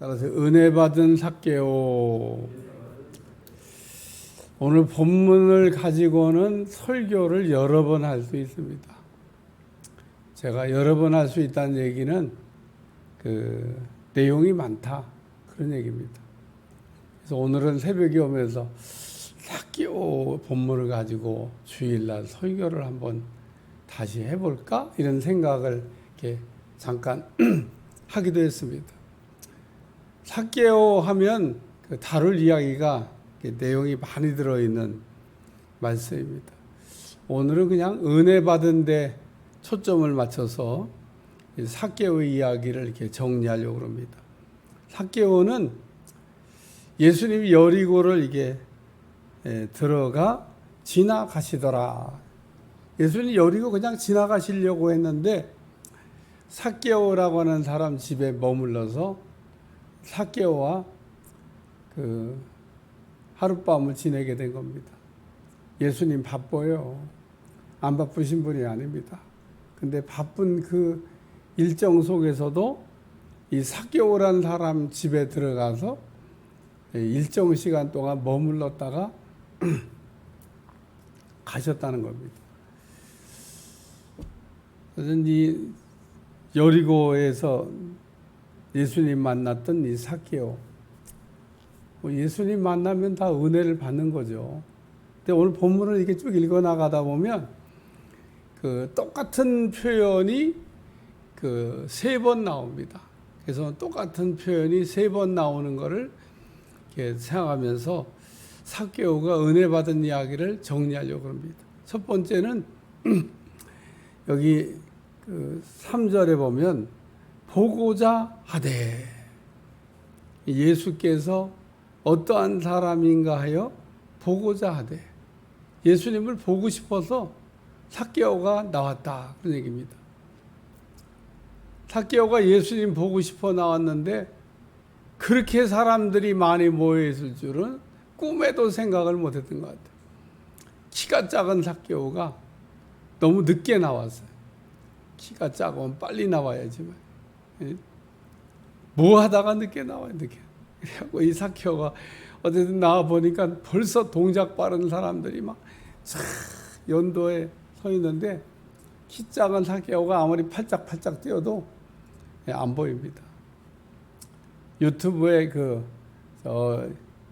따라서 은혜 받은 삭개오. 오늘 본문을 가지고는 설교를 여러 번 할 수 있습니다. 제가 여러 번 할 수 있다는 얘기는 내용이 많다 그런 얘기입니다. 그래서 오늘은 새벽에 오면서 삭개오 본문을 가지고 주일날 설교를 한번 다시 해볼까 이런 생각을 이렇게 잠깐 하기도 했습니다. 삭개오 하면 다룰 이야기가 내용이 많이 들어있는 말씀입니다. 오늘은 그냥 은혜 받은 데 초점을 맞춰서 삭개오의 이야기를 이렇게 정리하려고 합니다. 삭개오는 예수님이 여리고를 이게 들어가 지나가시더라. 예수님이 여리고 그냥 지나가시려고 했는데 삭개오라고 하는 사람 집에 머물러서 삭개오와 하룻밤을 지내게 된 겁니다. 예수님 바빠요. 안 바쁘신 분이 아닙니다. 근데 바쁜 그 일정 속에서도 이 삭개오라는 사람 집에 들어가서 일정 시간 동안 머물렀다가 가셨다는 겁니다. 그래서 이 여리고에서 예수님 만났던 이 삭개오, 예수님 만나면 다 은혜를 받는 거죠. 근데 오늘 본문을 이렇게 쭉 읽어 나가다 보면 똑같은 표현이 세 번 나옵니다. 그래서 똑같은 표현이 세 번 나오는 것을 이렇게 생각하면서 삭개오가 은혜 받은 이야기를 정리하려고 합니다. 첫 번째는 여기 3절에 보면 보고자 하되, 예수께서 어떠한 사람인가 하여 보고자 하되, 예수님을 보고 싶어서 삭개오가 나왔다 그런 얘기입니다. 삭개오가 예수님 보고 싶어 나왔는데 그렇게 사람들이 많이 모여 있을 줄은 꿈에도 생각을 못했던 것 같아요. 키가 작은 삭개오가 너무 늦게 나왔어요. 키가 작으면 빨리 나와야지만 뭐 하다가 늦게 나와요. 늦게. 그래갖고 이 삭개오가 어쨌든 나와 보니까 벌써 동작 빠른 사람들이 막 연도에 서 있는데 키 작은 삭개오가 아무리 팔짝팔짝 뛰어도 안 보입니다. 유튜브에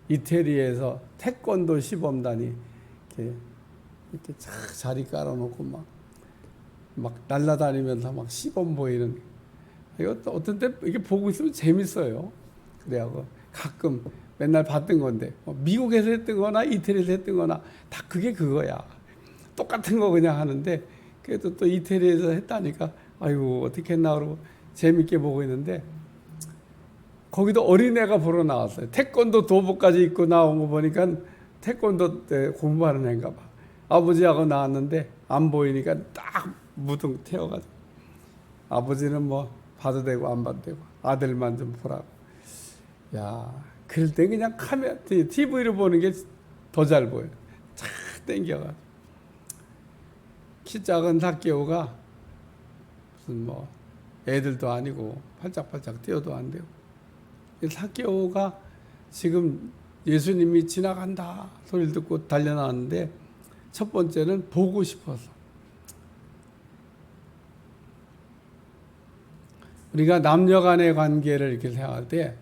이태리에서 태권도 시범단이 이렇게 자리 깔아놓고 막 날아다니면서 막 시범 보이는, 이거 어떤 때 이게 보고 있으면 재밌어요. 그래갖고 가끔 맨날 봤던 건데 미국에서 했던 거나 이태리에서 했던 거나 다 그거야. 똑같은 거 그냥 하는데 그래도 또 이태리에서 했다니까 아이고 어떻게 했나 그러고 재밌게 보고 있는데, 거기도 어린애가 보러 나왔어요. 태권도 도복까지 입고 나온 거 보니까 태권도 때 공부하는 애인가 봐. 아버지하고 나왔는데 안 보이니까 딱 무등 태워가지고, 아버지는 뭐 봐도 되고 안 봐도 되고 아들만 좀 보라고. 야, 그럴 때 그냥 TV로 보는 게 더 잘 보여요. 착 땡겨가지고. 키 작은 삭개오가 무슨 애들도 아니고 팔짝팔짝 뛰어도 안 되고, 삭개오가 지금 예수님이 지나간다 소리를 듣고 달려나왔는데, 첫 번째는 보고 싶어서. 우리가 남녀 간의 관계를 이렇게 생각할 때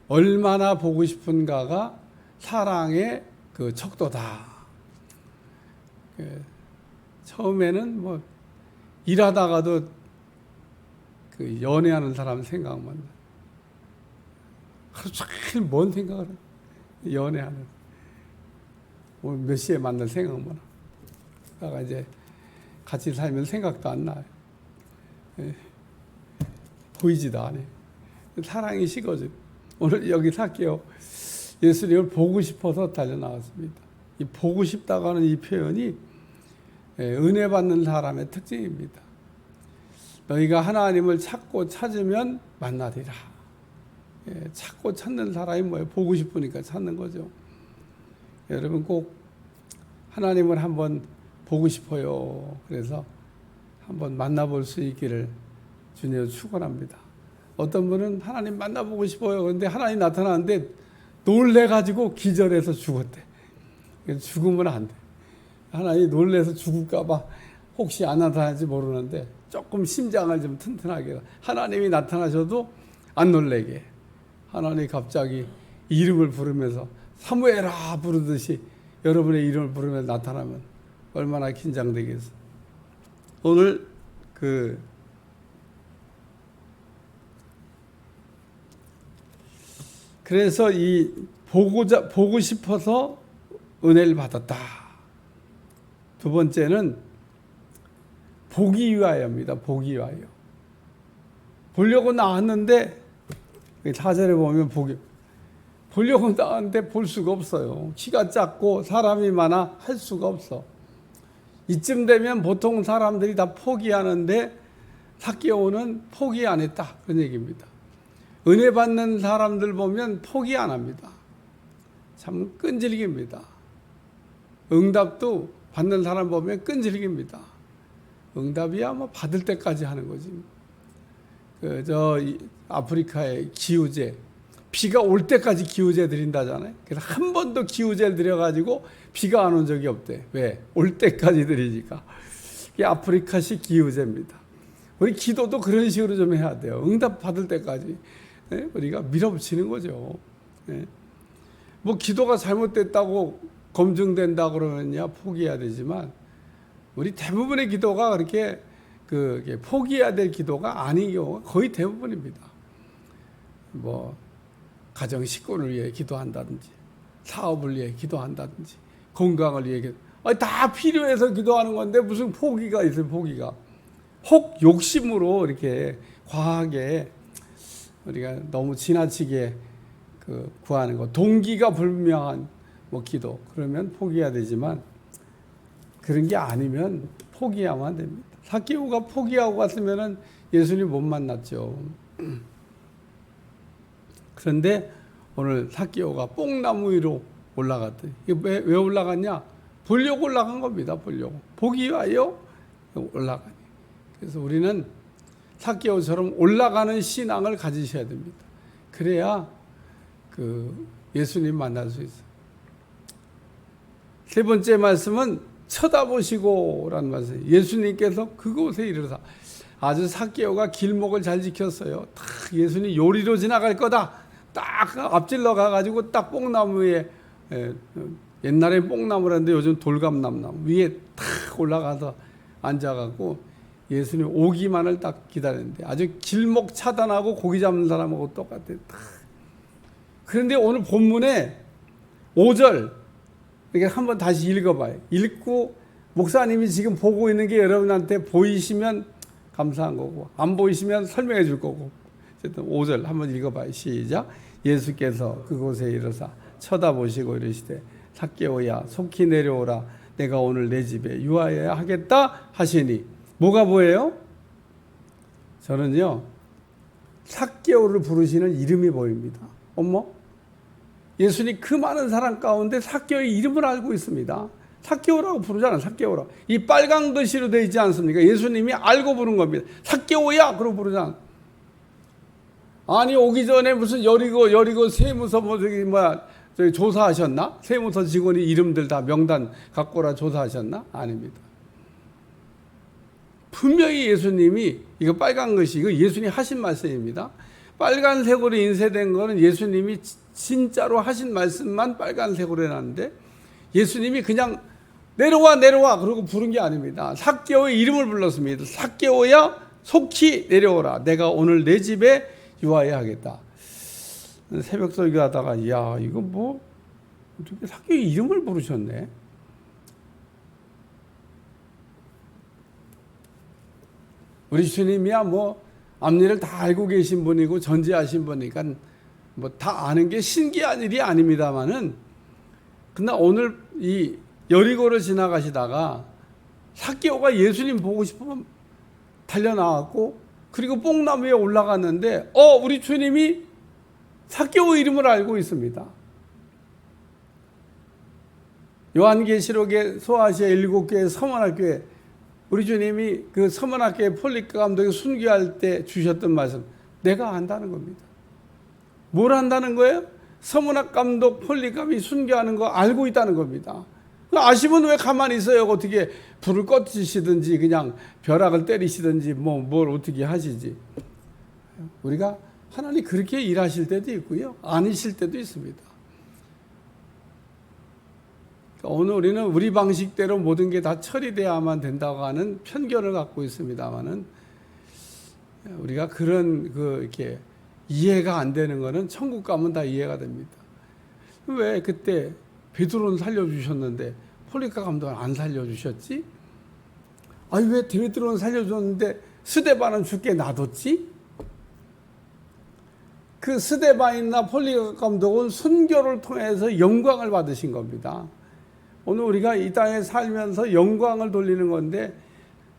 얼마나 보고 싶은가가 사랑의 척도다. 처음에는 일하다가도 연애하는 사람 생각만, 하루 종일 뭔 생각을 해. 연애하는, 오늘 몇 시에 만날 생각만 하다가 이제 같이 살면 생각도 안 나요. 보이지도 않아요. 사랑이 식어져. 오늘 여기 삭개오 예수님을 보고 싶어서 달려 나왔습니다. 이 보고 싶다고 하는 이 표현이 은혜 받는 사람의 특징입니다. 너희가 하나님을 찾고 찾으면 만나리라. 찾고 찾는 사람이 뭐예요? 보고 싶으니까 찾는 거죠. 여러분 꼭 하나님을 한번 보고 싶어요. 그래서 한번 만나볼 수 있기를 주님을 축원합니다. 어떤 분은 하나님 만나보고 싶어요. 그런데 하나님 나타나는데 놀래가지고 기절해서 죽었대. 죽으면 안 돼. 하나님 놀래서 죽을까봐 혹시 안 나타날지 모르는데 조금 심장을 좀 튼튼하게, 하나님이 나타나셔도 안 놀래게, 하나님이 갑자기 이름을 부르면서 사무엘아 부르듯이 여러분의 이름을 부르면서 나타나면 얼마나 긴장되겠어. 오늘 그래서 이 보고 싶어서 은혜를 받았다. 두 번째는 보기 위하여입니다. 보기 위하여. 보려고 나왔는데 4절에 보면 보려고 나왔는데 볼 수가 없어요. 키가 작고 사람이 많아 할 수가 없어. 이쯤 되면 보통 사람들이 다 포기하는데 삭개오는 포기 안 했다. 그런 얘기입니다. 은혜 받는 사람들 보면 포기 안 합니다. 참 끈질깁니다. 응답도 받는 사람 보면 끈질깁니다. 응답이야 뭐 받을 때까지 하는 거지. 아프리카의 기후제, 비가 올 때까지 기후제 드린다잖아요. 그래서 한 번도 기후제를 드려가지고 비가 안 온 적이 없대. 왜? 올 때까지 드리니까. 이게 아프리카식 기후제입니다. 우리 기도도 그런 식으로 좀 해야 돼요. 응답 받을 때까지 우리가 밀어붙이는 거죠. 뭐 기도가 잘못됐다고 검증된다 그러면야 포기해야 되지만, 우리 대부분의 기도가 그렇게 포기해야 될 기도가 아닌 경우가 거의 대부분입니다. 뭐 가정 식구를 위해 기도한다든지, 사업을 위해 기도한다든지, 건강을 위해 다 필요해서 기도하는 건데 무슨 포기가 있어요. 포기가 혹 욕심으로 이렇게 과하게 우리가 너무 지나치게 구하는 거, 동기가 불명한 뭐 기도, 그러면 포기해야 되지만 그런 게 아니면 포기하면 안 됩니다. 삭개오가 포기하고 갔으면은 예수님 못 만났죠. 그런데 오늘 삭개오가 뽕나무 위로 올라갔더니, 왜 올라갔냐? 보려고 올라간 겁니다. 보려고. 보기 위하여 올라가니. 그래서 우리는 삭개오처럼 올라가는 신앙을 가지셔야 됩니다. 그래야 예수님 만날 수 있어요. 세 번째 말씀은 쳐다보시고라는 말씀. 예수님께서 그곳에 이르사, 아주 삭개오가 길목을 잘 지켰어요. 딱 예수님 요리로 지나갈 거다. 딱 앞질러 가가지고 딱 뽕나무에, 옛날에 뽕나무라는데 요즘 돌감나무 위에 탁 올라가서 앉아갖고 예수님 오기만을 딱 기다렸는데, 아주 길목 차단하고 고기 잡는 사람하고 똑같아요. 그런데 오늘 본문에 5절, 이렇게 한번 다시 읽어봐요. 읽고 목사님이 지금 보고 있는 게 여러분한테 보이시면 감사한 거고, 안 보이시면 설명해 줄 거고. 어쨌든 5절 한번 읽어봐요. 시작. 예수께서 그곳에 이르사 쳐다보시고 이르시되 삭개오야 속히 내려오라. 내가 오늘 내 집에 유하여야 하겠다 하시니. 뭐가 보여요? 저는요, 삭개오를 부르시는 이름이 보입니다. 어머? 예수님 그 많은 사람 가운데 삭개오의 이름을 알고 있습니다. 삭개오라고 부르잖아요. 삭개오라. 이 빨간 글씨로 되어 있지 않습니까? 예수님이 알고 부른 겁니다. 삭개오야! 그러고 부르잖아요. 아니, 오기 전에 무슨 여리고 세무서 저기 조사하셨나? 세무서 직원이 이름들 다 명단 갖고 오라 조사하셨나? 아닙니다. 분명히 예수님이, 이거 빨간 글씨, 이거 예수님이 하신 말씀입니다. 빨간색으로 인쇄된 거는 예수님이 진짜로 하신 말씀만 빨간색으로 해놨는데, 예수님이 그냥 내려와 그러고 부른 게 아닙니다. 삭개오의 이름을 불렀습니다. 삭개오야 속히 내려오라. 내가 오늘 내 집에 유하여야 하겠다. 새벽 설교하다가 이야, 이거 뭐 어떻게 삭개오의 이름을 부르셨네. 우리 주님이야 뭐 앞일을 다 알고 계신 분이고 전지하신 분이니까 뭐 다 아는 게 신기한 일이 아닙니다만은, 그러나 오늘 이 여리고를 지나가시다가 삭개오가 예수님 보고 싶으면 달려나왔고, 그리고 뽕나무에 올라갔는데 우리 주님이 삭개오 이름을 알고 있습니다. 요한계시록의 소아시아 7교회 서문학교에 우리 주님이 그 서문학교의 폴리카 감독이 순교할 때 주셨던 말씀, 내가 안다는 겁니다. 뭘 안다는 거예요? 서문학 감독 폴리갑이 순교하는 거 알고 있다는 겁니다. 아시면 왜 가만히 있어요? 어떻게 불을 꺼지시든지 그냥 벼락을 때리시든지 뭘 어떻게 하시지. 우리가 하나님 그렇게 일하실 때도 있고요, 아니실 때도 있습니다. 오늘 우리는 우리 방식대로 모든 게 다 처리돼야만 된다고 하는 편견을 갖고 있습니다만은, 우리가 그런 이렇게 이해가 안 되는 거는 천국 가면 다 이해가 됩니다. 왜 그때 베드로는 살려주셨는데 폴리갑 감독은 안 살려주셨지? 아니 왜 베드로는 살려줬는데 스데반은 죽게 놔뒀지? 그 스데반이나 폴리갑 감독은 순교를 통해서 영광을 받으신 겁니다. 오늘 우리가 이 땅에 살면서 영광을 돌리는 건데,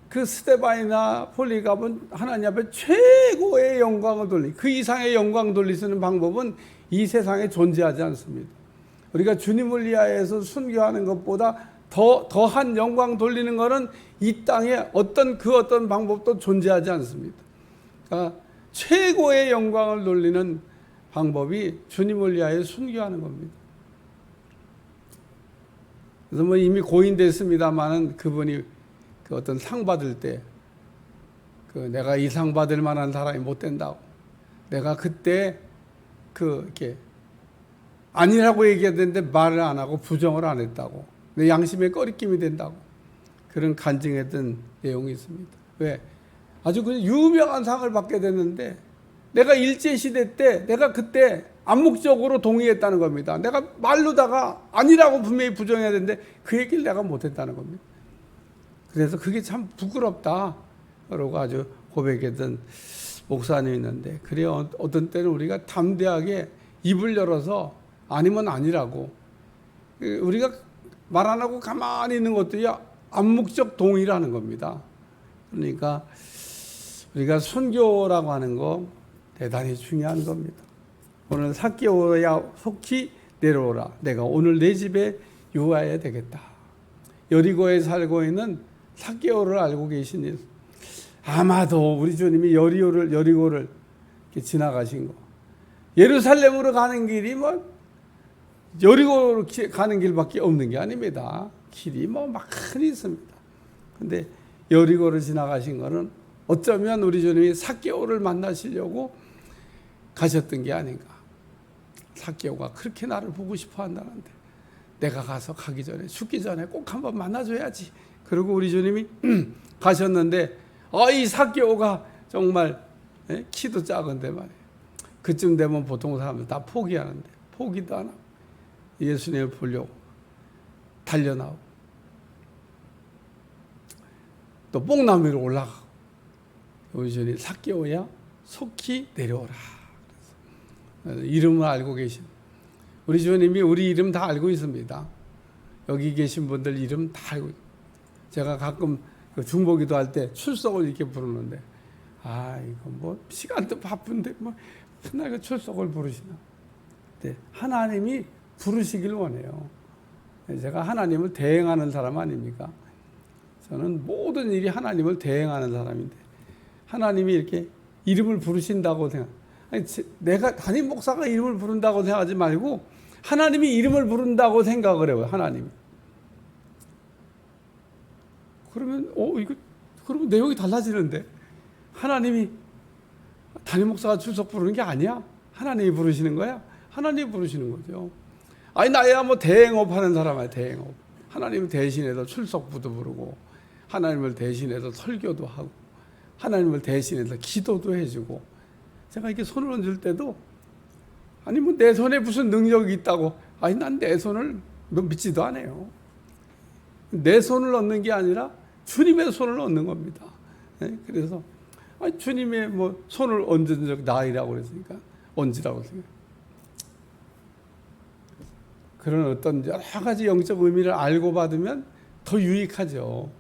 그 스데반이나 폴리갑은 하나님 앞에 최고의 영광을 그 이상의 영광 돌릴 수 있는 방법은 이 세상에 존재하지 않습니다. 우리가 주님을 위하여서 순교하는 것보다 더한 영광 돌리는 것은 이 땅에 어떤 방법도 존재하지 않습니다. 그러니까 최고의 영광을 돌리는 방법이 주님을 위하여 순교하는 겁니다. 그래서 이미 고인됐습니다만은 그분이 어떤 상 받을 때 내가 이 상 받을 만한 사람이 못 된다고, 내가 그때 이렇게 아니라고 얘기했는데 말을 안 하고 부정을 안 했다고, 내 양심에 꺼리낌이 된다고 그런 간증했던 내용이 있습니다. 왜? 아주 유명한 상을 받게 됐는데 내가 일제시대 때 내가 그때 암묵적으로 동의했다는 겁니다. 내가 말로다가 아니라고 분명히 부정해야 되는데 그 얘기를 내가 못했다는 겁니다. 그래서 그게 참 부끄럽다 라고 아주 고백했던 목사님이 있는데, 그래요, 어떤 때는 우리가 담대하게 입을 열어서 아니면 아니라고, 우리가 말 안 하고 가만히 있는 것들이 암묵적 동의라는 겁니다. 그러니까 우리가 순교라고 하는 거 대단히 중요한 겁니다. 오늘 삭개오야 속히 내려오라. 내가 오늘 내 집에 유하여야 되겠다. 여리고에 살고 있는 삭개오를 알고 계시니, 아마도 우리 주님이 여리고를 지나가신 거, 예루살렘으로 가는 길이 여리고로 가는 길밖에 없는 게 아닙니다. 길이 많이 있습니다. 근데 여리고를 지나가신 거는 어쩌면 우리 주님이 삭개오를 만나시려고 가셨던 게 아닌가. 삭개오가 그렇게 나를 보고 싶어 한다는데 내가 가기 전에, 죽기 전에 꼭 한번 만나줘야지. 그리고 우리 주님이 가셨는데, 이 삭개오가 정말 키도 작은데 말이에요. 그쯤 되면 보통 사람들 다 포기하는데 포기도 안 하고 예수님을 보려고 달려나오고 또 뽕나무 위로 올라가고, 우리 주님 삭개오야 속히 내려오라. 이름을 알고 계신 우리 주님이 우리 이름 다 알고 있습니다. 여기 계신 분들 이름 다 알고 있습니다. 제가 가끔 중보기도 할 때 출석을 이렇게 부르는데, 이거 시간도 바쁜데 맨날 출석을 부르시나. 네, 하나님이 부르시길 원해요. 제가 하나님을 대행하는 사람 아닙니까? 저는 모든 일이 하나님을 대행하는 사람인데, 하나님이 이렇게 이름을 부르신다고 내가 담임 목사가 이름을 부른다고 생각하지 말고 하나님이 이름을 부른다고 생각을 해요. 하나님이. 그러면 그러면 내용이 달라지는데, 하나님이 담임 목사가 출석 부르는 게 아니야. 하나님이 부르시는 거야. 하나님이 부르시는 거죠. 나야 대행업 하는 사람이야. 대행업. 하나님을 대신해서 출석부도 부르고, 하나님을 대신해서 설교도 하고, 하나님을 대신해서 기도도 해주고. 제가 이렇게 손을 얹을 때도, 내 손에 무슨 능력이 있다고, 난 내 손을 믿지도 않아요. 내 손을 얹는 게 아니라 주님의 손을 얹는 겁니다. 그래서 주님의 손을 얹은 적 나이라고 그랬으니까 얹으라고 생각해요. 그런 어떤 여러 가지 영적 의미를 알고 받으면 더 유익하죠.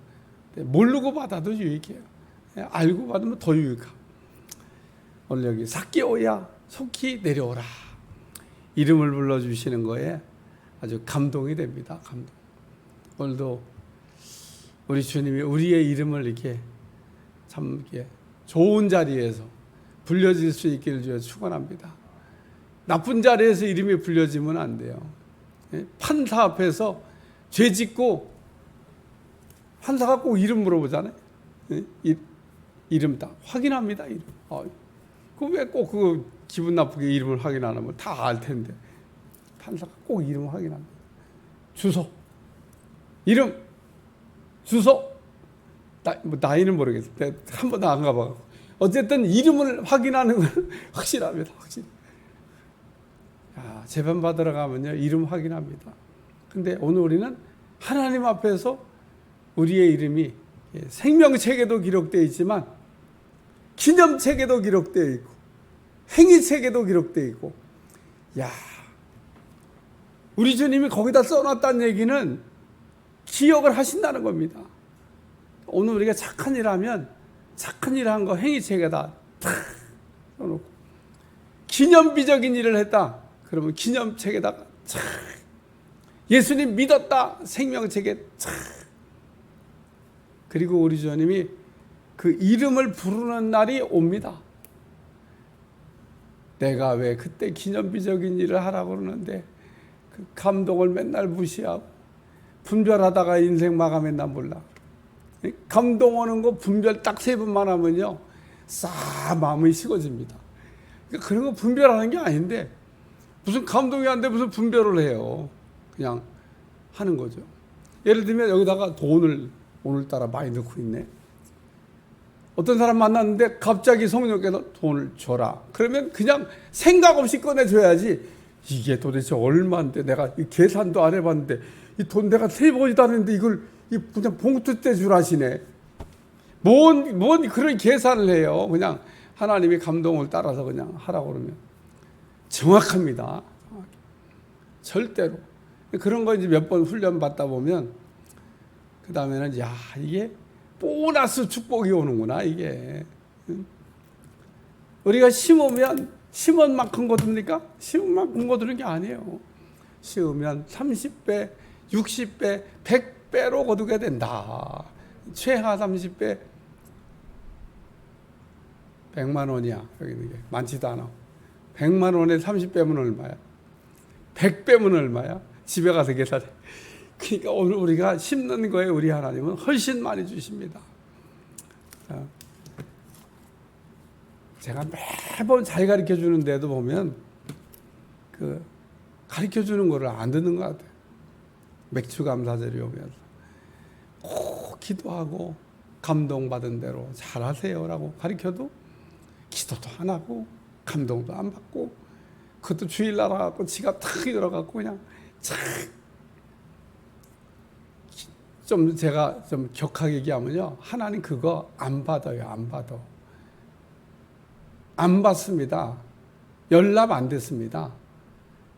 모르고 받아도 유익해요. 알고 받으면 더 유익하고. 오늘 여기 삭개오야 속히 내려오라. 이름을 불러주시는 거에 아주 감동이 됩니다. 감동. 오늘도 우리 주님이 우리의 이름을 이렇게 참 이렇게 좋은 자리에서 불려질 수 있기를 주여 축원합니다. 나쁜 자리에서 이름이 불려지면 안 돼요. 판사 앞에서 죄 짓고 판사가 꼭 이름 물어보잖아요. 이름 다 확인합니다. 이름. 그 왜 꼭 그 기분 나쁘게 이름을 확인 안 하면 다 알 텐데 판사가 꼭 이름을 확인합니다. 주소, 이름, 주소. 나이는 모르겠어요. 한 번도 안 가봐서. 어쨌든 이름을 확인하는 건 확실합니다. 확실. 재판 받으러 가면요 이름 확인합니다. 근데 오늘 우리는 하나님 앞에서 우리의 이름이 생명책에도 기록되어 있지만 기념책에도 기록되어 있고 행위책에도 기록되어 있고, 우리 주님이 거기다 써놨다는 얘기는 기억을 하신다는 겁니다. 오늘 우리가 착한 일 하면 착한 일 한 거 행위책에다 탁 써놓고, 기념비적인 일을 했다 그러면 기념책에다가 착, 예수님 믿었다 생명책에 착. 그리고 우리 주님이 그 이름을 부르는 날이 옵니다. 내가 왜 그때 기념비적인 일을 하라고 그러는데 그 감동을 맨날 무시하고 분별하다가 인생 마감했나 몰라. 감동 오는 거 분별 딱 3번만 하면요 싹 마음이 식어집니다. 그러니까 그런 거 분별하는 게 아닌데 무슨 감동이 안 돼 무슨 분별을 해요. 그냥 하는 거죠. 예를 들면 여기다가 돈을 오늘따라 많이 넣고 있네. 어떤 사람 만났는데 갑자기 성령께서 돈을 줘라. 그러면 그냥 생각 없이 꺼내줘야지. 이게 도대체 얼마인데 내가 이 계산도 안 해봤는데 이 돈 내가 세보지도 않았는데 이걸 그냥 봉투 때 주라시네. 뭔 그런 계산을 해요. 그냥 하나님의 감동을 따라서 그냥 하라고 그러면 정확합니다. 절대로. 그런 거 이제 몇 번 훈련 받다 보면 그 다음에는 이게 보너스 축복이 오는구나 이게. 우리가 심으면 심은 만큼 거둡니까? 심은 만큼 거두는 게 아니에요. 심으면 30배, 60배, 100배로 거두게 된다. 최하 30배, 100만 원이야. 여기 있는 게 많지도 않아. 100만 원에 30배면 얼마야? 100배면 얼마야? 집에 가서 계산해. 그러니까 오늘 우리가 심는 거에 우리 하나님은 훨씬 많이 주십니다. 제가 매번 잘 가르쳐 주는데도 보면 그 가르쳐 주는 거를 안 듣는 것 같아요. 맥주 감사절이 오면서 꼭 기도하고 감동받은 대로 잘하세요라고 가르쳐도 기도도 안 하고 감동도 안 받고 그것도 주일날 와갖고 지갑 탁 열어갖고 그냥 착. 좀 제가 좀 격하게 얘기하면요 하나님 그거 안 받아요. 안 받아. 안 받습니다. 연락 안 됐습니다.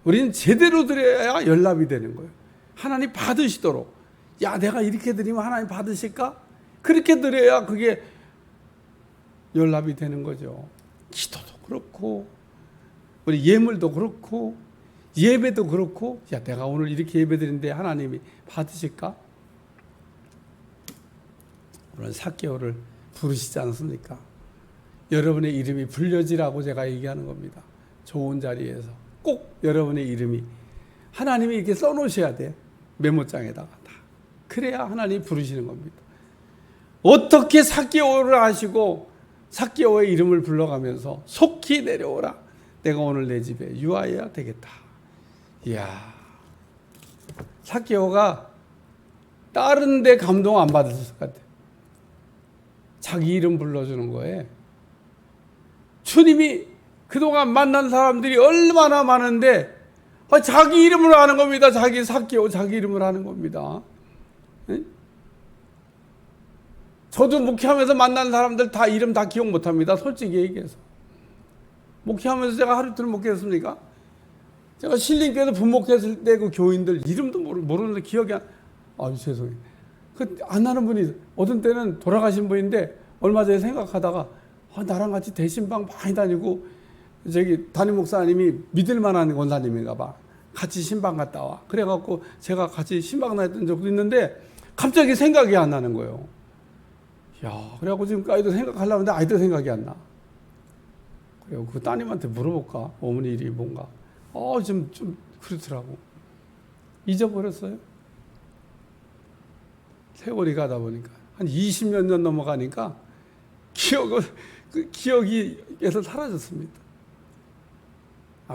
우리는 제대로 드려야 연락이 되는 거예요. 하나님 받으시도록. 내가 이렇게 드리면 하나님 받으실까? 그렇게 드려야 그게 연락이 되는 거죠. 기도도 그렇고 우리 예물도 그렇고 예배도 그렇고 내가 오늘 이렇게 예배 드리는데 하나님이 받으실까? 오늘 삭개오를 부르시지 않습니까? 여러분의 이름이 불려지라고 제가 얘기하는 겁니다. 좋은 자리에서 꼭 여러분의 이름이 하나님이 이렇게 써놓으셔야 돼. 메모장에다가 다. 그래야 하나님이 부르시는 겁니다. 어떻게 삭개오를 하시고 삭개오의 이름을 불러가면서 속히 내려오라. 내가 오늘 내 집에 유하여야 되겠다. 이야, 삭개오가 다른 데 감동 안 받았을 것 같아요. 자기 이름 불러주는 거에 주님이 그동안 만난 사람들이 얼마나 많은데 자기 이름으로 하는 겁니다. 자기 삭개오 자기 이름으로 하는 겁니다. 저도 목회하면서 만난 사람들 다 이름 다 기억 못합니다. 솔직히 얘기해서. 목회하면서 제가 하루 이틀 목회했습니까? 제가 신림교회에서 분목했을 때 그 교인들 이름도 모르는데 기억이 죄송해요. 안 나는 분이 어떤 때는 돌아가신 분인데 얼마 전에 생각하다가 나랑 같이 대신방 많이 다니고 저기 담임 목사님이 믿을 만한 원사님인가 봐. 같이 신방 갔다 와. 그래갖고 제가 같이 신방 다녔던 적도 있는데 갑자기 생각이 안 나는 거예요. 그래갖고 지금까지도 생각하려고 하는데 아직도 생각이 안 나. 그리고 그 따님한테 물어볼까? 어머니 이름이 뭔가? 좀 그렇더라고. 잊어버렸어요. 세월이 가다 보니까 한 20몇 년 넘어가니까 기억이 에서 사라졌습니다.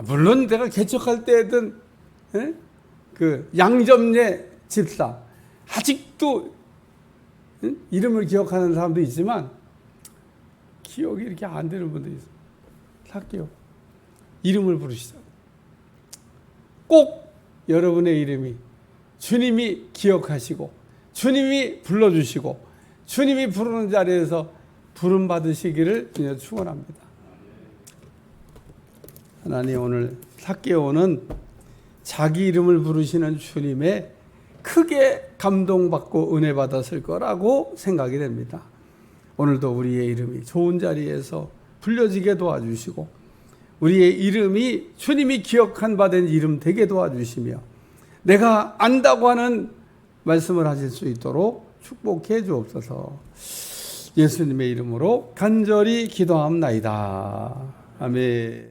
물론 내가 개척할 때든 그 양점례 집사 아직도 이름을 기억하는 사람도 있지만 기억이 이렇게 안 되는 분들이 있어요. 삭개오 이름을 부르시자. 꼭 여러분의 이름이 주님이 기억하시고 주님이 불러주시고 주님이 부르는 자리에서 부름 받으시기를 그냥 축원합니다. 하나님 오늘 삭개오는 자기 이름을 부르시는 주님의 크게 감동받고 은혜 받았을 거라고 생각이 됩니다. 오늘도 우리의 이름이 좋은 자리에서 불려지게 도와주시고 우리의 이름이 주님이 기억한 바 된 이름 되게 도와주시며 내가 안다고 하는 말씀을 하실 수 있도록 축복해 주옵소서. 예수님의 이름으로 간절히 기도합나이다. 아멘.